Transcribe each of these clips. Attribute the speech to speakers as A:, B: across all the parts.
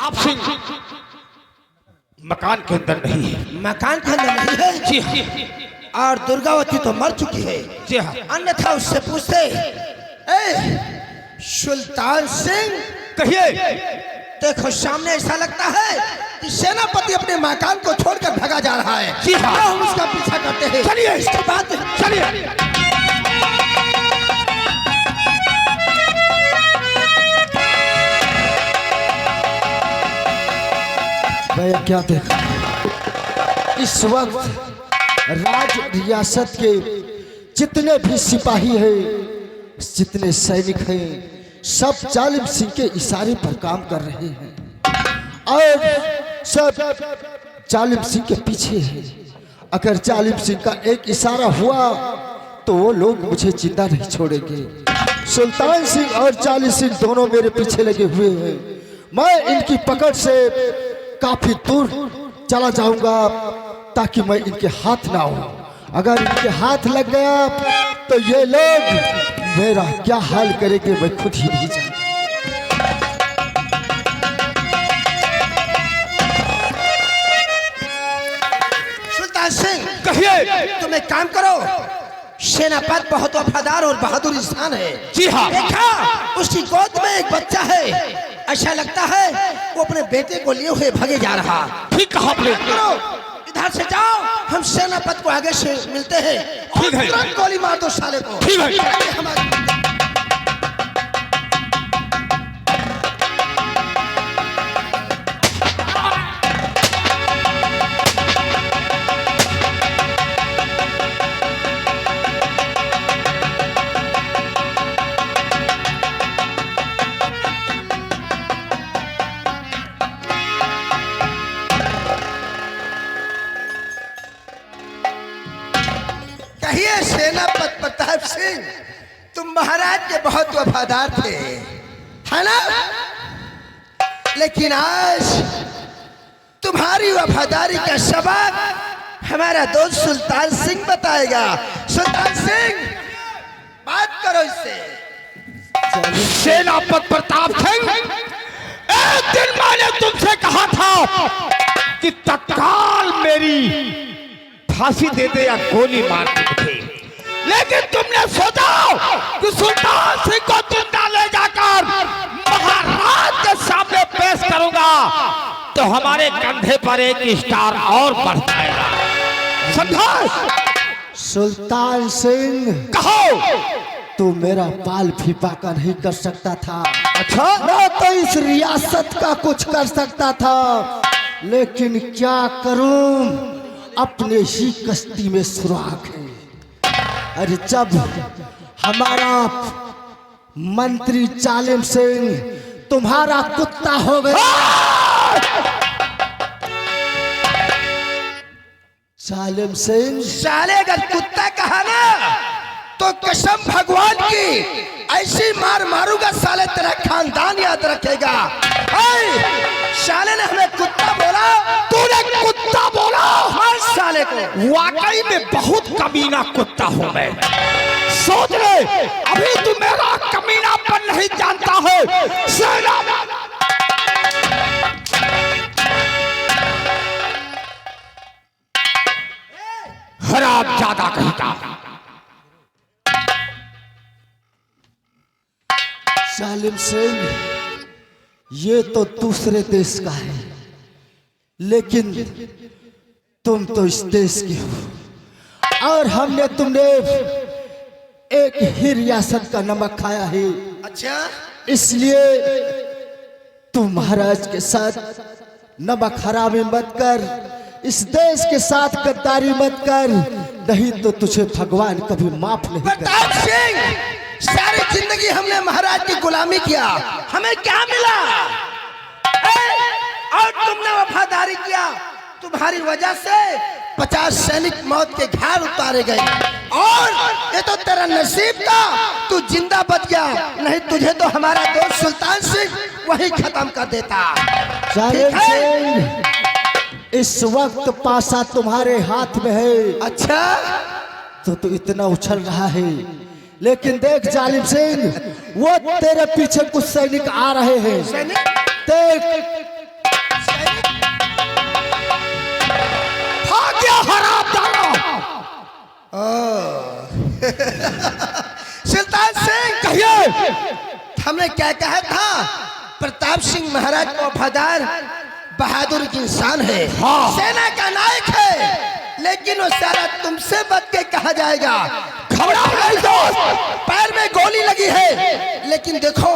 A: प्रताप सिंह मकान के अंदर नहीं है।
B: मकान के अंदर नहीं है?
A: जी हाँ।
B: और दुर्गावती तो मर चुकी है।
A: जी हाँ।
B: अन्यथा उससे पूछते, ए सुल्तान सिंह,
A: कहिए।
B: देखो सामने ऐसा लगता है कि सेनापति अपने मकान को छोड़कर भागा जा रहा है।
A: जी हाँ।
B: हम उसका पीछा करते हैं।
A: चलिए।
B: इसके बाद
A: चलिए।
C: भैया क्या देखा, इस वक्त राज रियासत के जितने भी सिपाही हैं, जितने सैनिक हैं, सब जालिम सिंह के इशारे पर काम कर रहे हैं और सब जालिम सिंह के पीछे हैं। अगर जालिम सिंह का एक इशारा हुआ तो वो लोग मुझे जिंदा नहीं छोड़ेंगे। सुल्तान सिंह और जालिम सिंह दोनों मेरे पीछे लगे हुए हैं। मैं इनकी पकड़ से काफी दूर चला जाऊंगा ताकि मैं इनके हाथ ना हो। अगर इनके हाथ लग गया तो ये लोग मेरा क्या हाल करेंगे मैं खुद ही नहीं जानता।
B: सुल्तान सिंह,
A: कहिए।
B: तुम एक काम करो, सेनापति बहुत वफादार और बहादुर इंसान है।
A: जी हाँ।
B: देखा उसकी गोद में एक बच्चा है, ऐसा लगता है वो अपने बेटे को लिए हुए भागे जा रहा।
A: ठीक कहा आपने।
B: करो, इधर से जाओ, हम सेनापति को आगे से मिलते हैं।
A: ठीक है।
B: तुरंत गोली मार दो साले को।
A: ठीक है।
B: कहिए सेनापति प्रताप सिंह, तुम महाराज के बहुत वफादार थे, है ना? लेकिन आज तुम्हारी वफादारी का सबक हमारा दोस्त सुल्तान सिंह बताएगा। सुल्तान सिंह, बात करो इससे।
A: सेनापति प्रताप सिंह, एक दिन मैंने तुमसे कहा था कि तत्काल मेरी फांसी दे दे या गोली मार दे मुझे, लेकिन तुमने सोचा कि सुल्तान सिंह को जिंदा ले जाकर महाराज के सामने पेश करूंगा तो हमारे कंधे पर एक स्टार और बढ़ जाएगा। समझा?
C: सुल्तान सिंह,
A: कहो।
C: तू मेरा पाल भी पाका नहीं कर सकता था।
A: अच्छा।
C: ना तो इस रियासत का कुछ कर सकता था, लेकिन क्या करूं, अपने ही कश्ती में सुराख है। अरे जब हमारा मंत्री जालिम सिंह तुम्हारा कुत्ता हो गया, जालिम सिंह,
B: साले अगर कुत्ता कहा ना तो कसम भगवान की ऐसी मार मारूंगा साले, तेरा खानदान याद रखेगा। साले ने हमें कुत्ता बोला।
A: तूने कुत्ता बोला?
B: हर साले को।
A: वाकई में बहुत कमीना कुत्ता हूं मैं। सोच ले, अभी तू मेरा कमीनापन नहीं जानता है। सेना हराम ज्यादा कहता।
C: जालिम सिंह, ये तो दूसरे देश का है, लेकिन तुम तो इस देश के हो और हमने तुमने एक ही रियासत का नमक खाया है।
B: अच्छा,
C: इसलिए तुम महाराज के साथ नमक हरामी मत कर, इस देश के साथ गद्दारी मत कर, नहीं तो तुझे भगवान कभी माफ नहीं करेगा।
B: प्रताप सिंह, सारी जिंदगी हमने महाराज की गुलामी किया, हमें क्या मिला? और तुमने वफादारी किया, तुम्हारी वजह से 50 सैनिक मौत के घाट उतारे गए। और ये तो तेरा नसीब था, तू जिंदा बच गया, नहीं तुझे तो हमारा दोस्त सुल्तान सिंह वही खत्म कर देता।
C: जालिम सिंह, इस वक्त पासा तुम्हारे हाथ में है।
B: अच्छा,
C: तो तू इतना उछल रहा है, लेकिन देख जालिम सिंह, वो तेरे पीछे कुछ सैनिक आ रहे हैं। देख,
B: हमने क्या कहा था? प्रताप सिंह महाराज को वफादार बहादुर की इंसान है,
A: हाँ।
B: सेना का नायक है, लेकिन वो सारा तुमसे बच के कहा जाएगा।
A: घबरा नहीं दोस्त।
B: पैर में गोली लगी है, लेकिन देखो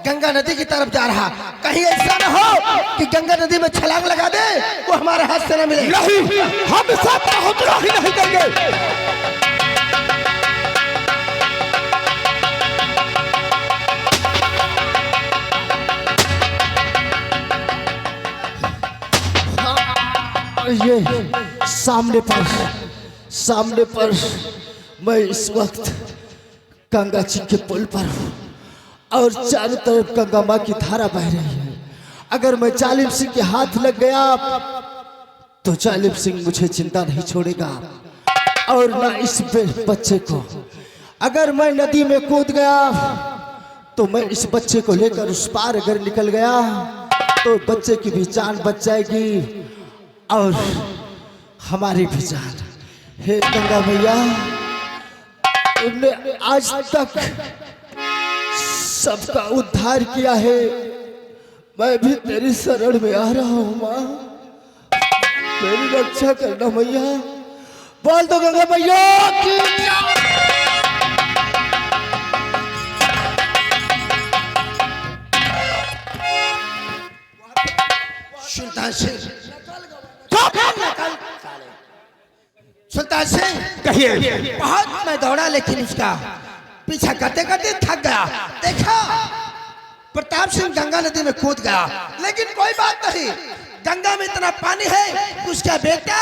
B: गंगा नदी की तरफ जा रहा, कहीं ऐसा न हो कि गंगा नदी में छलांग लगा दे, वो हमारे हाथ से न मिले।
A: नहीं, हम सब पहुंचना ही नहीं देंगे।
C: ये सामने पर मैं इस वक्त गंगा जी के पुल पर हूँ और चारों तरफ गंगा माँ की धारा बह रही है। अगर मैं जालिम सिंह के हाथ लग गया तो जालिम सिंह मुझे जिंदा नहीं छोड़ेगा और ना इस बच्चे को। अगर मैं नदी में कूद गया तो मैं इस बच्चे को लेकर उस पार अगर निकल गया तो बच्चे की भी जान बच जाएगी और हमारी भी जान। हे गंगा मैया, तुमने आज तक सबका उद्धार किया है, मैं भी तेरी शरण में आ रहा हूँ माँ, मेरी रक्षा करना मैया। बोल दो गंगा मैया की
B: सुल्तान सिंह, सुल्तान सिंह
A: कहिए।
B: बहुत मैं दौड़ा, लेकिन उसका पीछा करते करते थक गया। देखा प्रताप सिंह गंगा नदी में कूद गया, लेकिन कोई बात नहीं, गंगा में इतना पानी है, उसका बेटा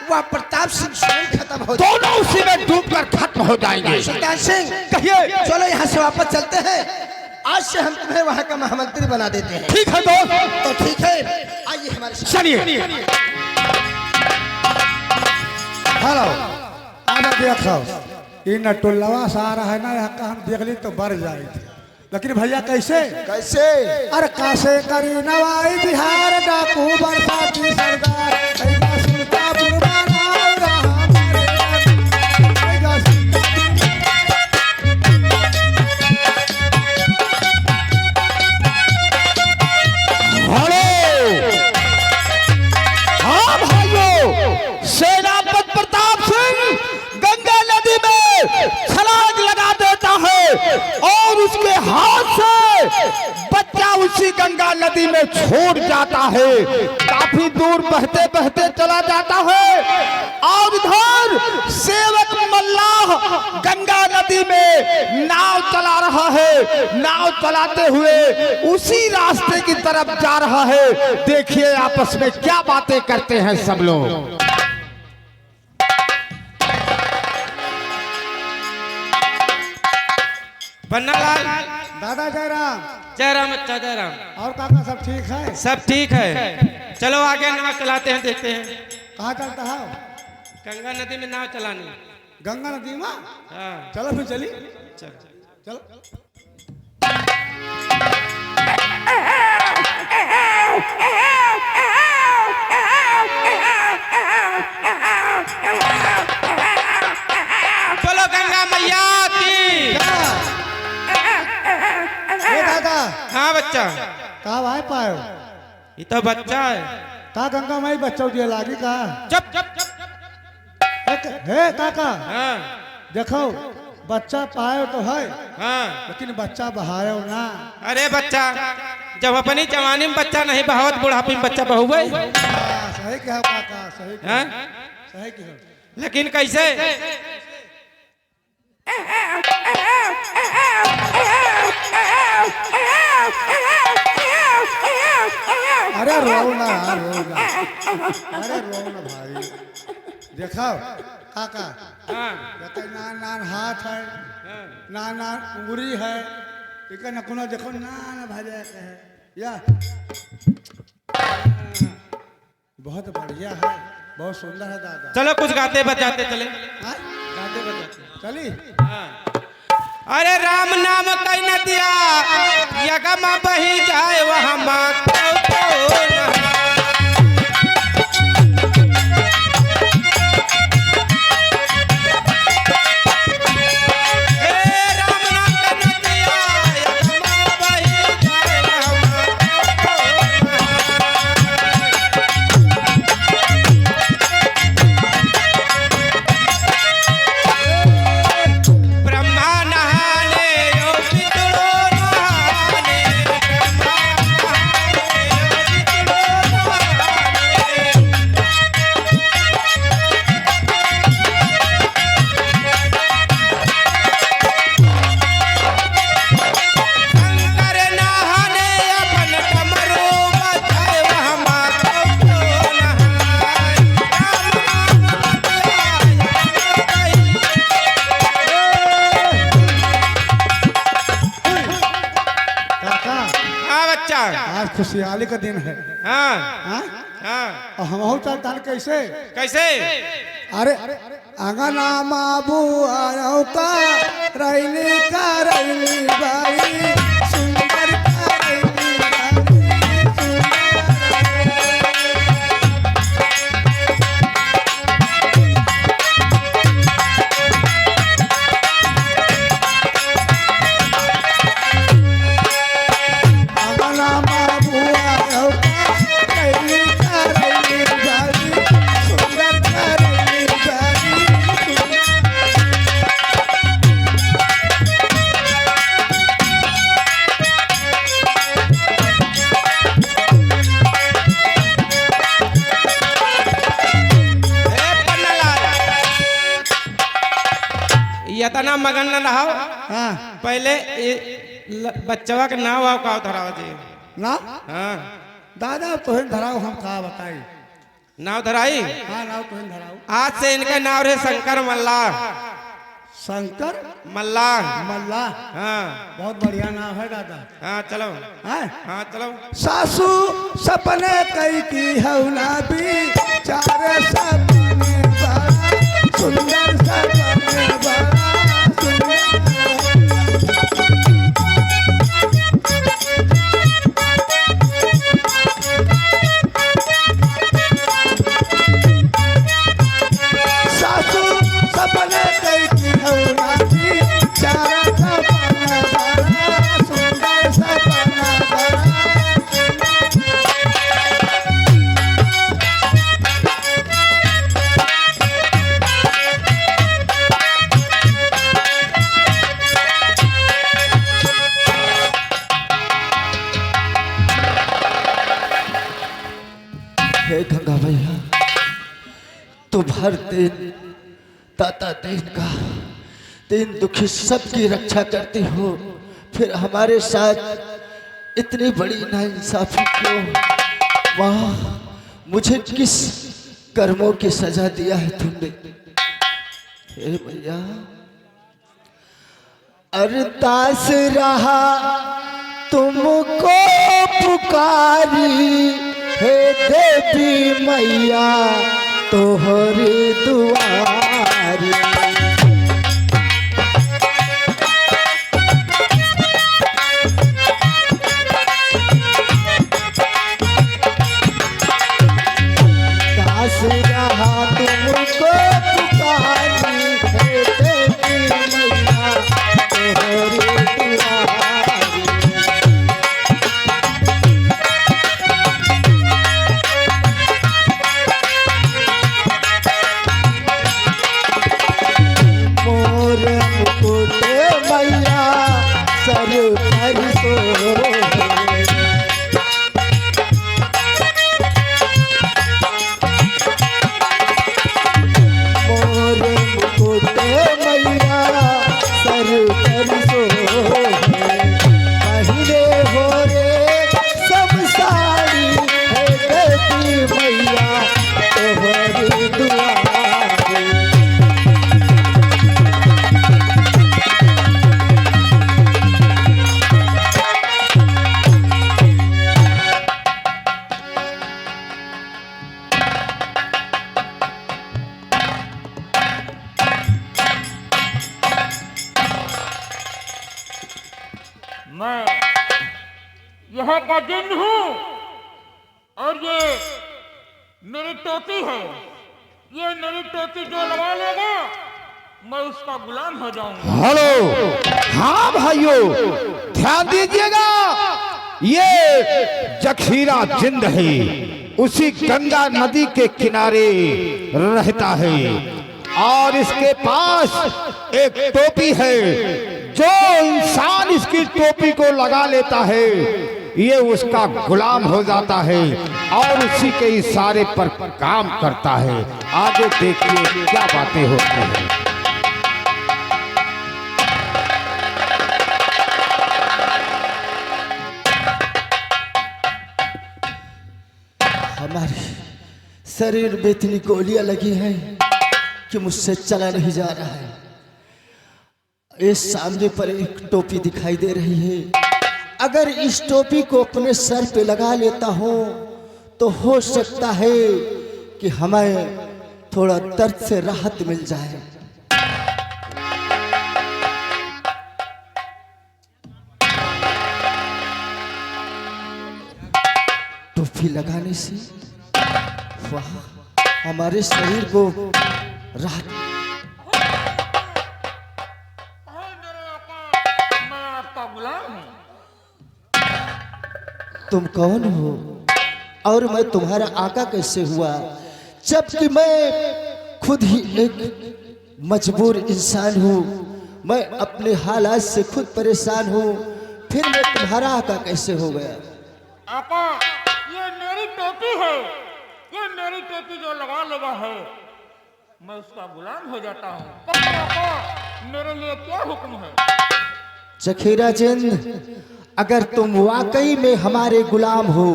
B: वह प्रताप सिंह स्वयं खत्म हो जाएगा।
A: दोनों उसी में डूबकर खत्म हो जाएंगे।
B: सुल्तान सिंह
A: कहिए।
B: चलो यहाँ से वापस चलते हैं, आज से हम तुम्हें वहाँ का महामंत्री बना देते हैं।
A: ठीक है दोस्त,
B: तो ठीक है, आइए हमारे साथ।
A: चलिए।
D: हेलो, आना देखो, ये नटुल्लवा सारा है ना, यहाँ का हम देख ली तो बढ़ जाए थे, लेकिन भैया कैसे
C: कैसे?
D: अरे कासे करी नवाई बिहार डाकू बरसाती सरदार, ऐसा सुल्तानपुर बनाओ रहा
A: हाँ भाइयों, सेनापति प्रताप सिंह गंगा नदी में छलांग लगा देता है और उसके हाथ से बच्चा उसी गंगा नदी में छोड़ जाता है। काफी दूर बहते बहते चला जाता है और इधर सेवक मल्लाह गंगा नदी में नाव चला रहा है। नाव चलाते हुए उसी रास्ते की तरफ जा रहा है। देखिए आपस में क्या बातें करते हैं सब लोग।
E: बन्नालाल,
D: दादा जयराम
E: जयराम अच्छा जयराम।
D: और काका सब ठीक है?
E: सब ठीक है, चलो आगे नाव चलाते हैं, देखते हैं।
D: कहाँ चलता है?
E: गंगा नदी में नाव चलानी।
D: गंगा नदी में?
E: हाँ
D: चलो फिर चली,
E: चल।
D: चलो।
E: बोलो गंगा मैया की।
D: ए दादा,
E: हाँ बच्चा,
D: कहाँ भाई पायो?
E: ये तो बच्चा है।
D: का गंगा माई बच्चा दिया लागी का?
E: चुप चुप चुप चुप।
D: हे काका,
E: हाँ
D: देखो बच्चा पायो तो है,
E: हाँ।
D: लेकिन बच्चा बहायो ना।
E: अरे बच्चा, जब अपनी जवानी में बच्चा नहीं बहावत, बुढ़ापी में बच्चा बहुए।
D: सही कहा काका, सही कहा,
E: हाँ?
D: सही कहा।
E: लेकिन कैसे?
D: अरे रो ना, अरे रो ना भाई। देखो काका,
E: हाँ
D: देखो नान नान हाथ है, नान नान उंगली है, ठीक है ना, कोनो देखो नान भाजा है या बहुत बढ़िया है, बहुत सुंदर है दादा।
E: चलो कुछ गाते बजाते चले।
D: हाँ?
E: गाते बजाते
D: चली।
E: हाँ। अरे राम नाम कई नदिया यगमा बही जाए वहाँ माँ को नहा। हे राम नाम कई नदिया यगमा
D: खुशहाली का दिन है।
E: हाँ
D: हाँ?
E: हाँ
D: और हम चलता कैसे?
E: कैसे?
D: अरे अंगना माबू आयो का रैली बाई सुंदर का रैली अंगना माबू आयो का रैली बाई सुंदर का रैली बाई।
E: ए पन्नालाल, इतना मगन न रहो।
D: हाँ
E: पहले बच्चवा के नाव वाव का धराव जी।
D: ना
E: हाँ
D: दादा तुहन धराओ हम कहा बताई।
E: नाव धराई।
D: हाँ नाव तुहन धराओ।
E: आज से इनका नाव रहे शंकर मल्लाह।
D: शंकर
E: मल्लाह।
D: मल्ला
E: हाँ
D: बहुत बढ़िया नाम है दादा।
E: हाँ चलो।
D: हाँ
E: हाँ चलो।
D: सासू सपने कई की हौला भी चार सपने बड़ा सुंदर सपने बड़ा सासू सपने कई की हौला भी चार सपने बड़ा सुंदर सपने बड़ा।
C: हे गंगा भैया, तुम हर दिन दाता दीन का दीन दुखी सबकी रक्षा करती हो, फिर हमारे साथ इतनी बड़ी नाइंसाफी क्यों? वाह, मुझे किस कर्मों की सजा दिया है तुमने? हे भैया, अरदास रहा तुमको पुकारी, हे देवी मैया तोहरी दुआरी। दास रहा तुमको पुकारी, हे देवी मैया तोहरी दुआरी। मोर मुकुट मैया सर पर सोहे, मोर मुकुट मैया सर पर सोहे, पहले हो रे सब साड़ी, हे देवी मैया तोहरी दुआरी।
F: मैं यहाँ का जिन हूँ और ये मेरी टोपी है। ये मेरी टोपी जो लगा लेगा मैं उसका गुलाम हो जाऊंगा।
A: हेलो, हाँ भाइयों, ध्यान दीजिएगा, ये जखीरा जिंद है, उसी गंगा नदी के किनारे रहता है और इसके पास एक टोपी है। जो इंसान इसकी टोपी को लगा लेता है ये उसका गुलाम हो जाता है और उसी के इशारे पर काम करता है। आगे देखिए क्या बातें होती हैं।
C: हमारे शरीर में इतनी गोलियां लगी हैं कि मुझसे चला नहीं जा रहा है। इस सामने पर एक टोपी दिखाई दे रही है, अगर इस टोपी को अपने सर पे लगा लेता हूँ तो हो सकता है कि हमें थोड़ा दर्द से राहत मिल जाए। टोपी लगाने से वाह, हमारे शरीर को राहत।
F: मैं आपका गुलाम हूँ।
C: तुम कौन हो और मैं तुम्हारा आका कैसे हुआ, जबकि मैं खुद ही एक मजबूर इंसान हूँ। मैं अपने हालात से खुद परेशान हूँ, फिर मैं तुम्हारा आका कैसे हो गया?
F: आका, ये मेरी टोपी है। ये मेरी टोपी जो लगा लगा है, मैं उसका गुलाम हो जाता हूँ। कहो आका, मेरे लिए क्या हुक्म है?
C: जखीरा जिंद, अगर तुम वाकई में हमारे गुलाम हो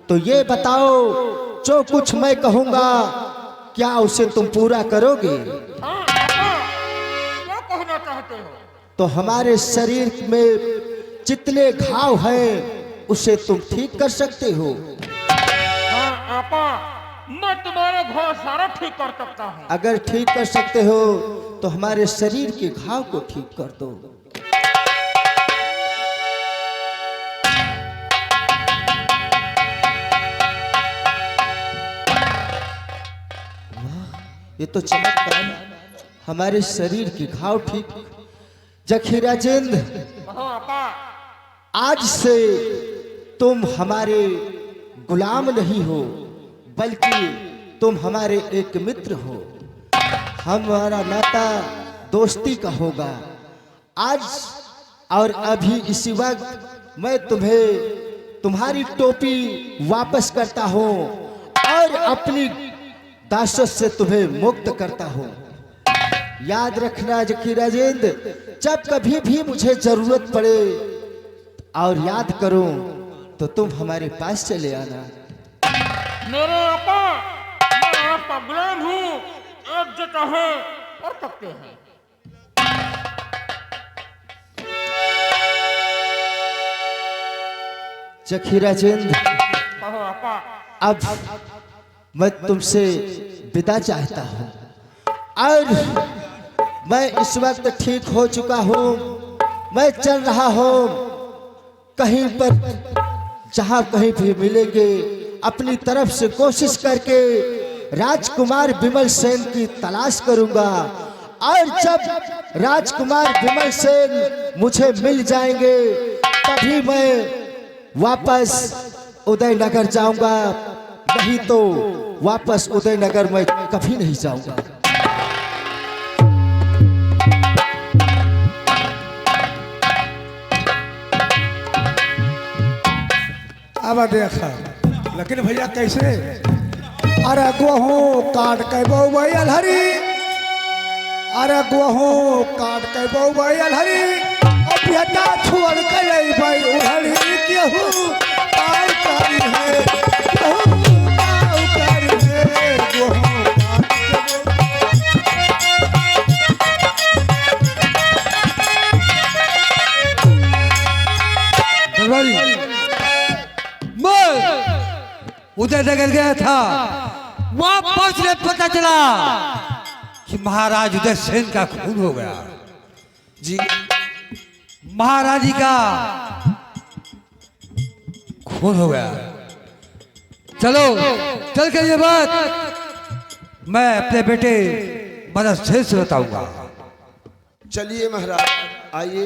C: तो ये बताओ, जो कुछ मैं कहूँगा क्या उसे तुम पूरा करोगे?
F: हाँ आका, क्या कहना चाहते हो?
C: तो हमारे शरीर में जितने घाव हैं उसे तुम ठीक कर सकते हो।
F: हाँ आका, मैं तुम्हारे घाव सारा ठीक कर सकता हूँ।
C: अगर ठीक कर सकते हो तो हमारे शरीर के घाव को ठीक कर दो। ये तो चमत्कार, हमारे शरीर के घाव ठीक। जखीरा जिंद,
F: कहो आका।
C: आज से तुम हमारे गुलाम नहीं हो, बल्कि तुम हमारे एक मित्र हो। हमारा नाता दोस्ती का होगा। आज और अभी इसी वक्त मैं तुम्हें तुम्हारी टोपी वापस करता हूँ और अपनी दासत से तुम्हें मुक्त करता हूँ। याद रखना जखीरा जिंद, जब कभी भी मुझे जरूरत पड़े और याद करूं तो तुम हमारे पास चले आना।
F: मेरे आका, मैं आपका गुलाम हूँ। आप जो चाहे कर सकते हैं।
C: जखीरा जिंद,
F: कहो आका।
C: अब मैं तुमसे विदा चाहता हूँ और मैं इस वक्त ठीक हो चुका हूँ। मैं चल रहा हूँ, कहीं पर जहाँ कहीं भी मिलेंगे अपनी तरफ से कोशिश करके राजकुमार विमल सेन की तलाश करूंगा। और जब राजकुमार विमल सेन मुझे मिल जाएंगे तभी मैं वापस उदयनगर जाऊंगा, नहीं तो वापस उदयनगर मैं कभी नहीं जाऊंगा।
D: अब देखा, लेकिन भैया कैसे? अरे गोहूँ काट के बउबई अलहरी, अरे गोहूँ काट के बउबई अलहरी, और बेटा छोड़ के अइबै उधरी। केहू पाव करी है, केहू पाव करी है, गोहूँ
G: उदयनगर गया था, वहां पहुंचने पता चला कि महाराज उदय सेन का खून हो गया। जी, महारानी का खून हो गया। चलो चल के ये बात मैं अपने बेटे मदद से बताऊंगा।
C: चलिए महाराज, आइए।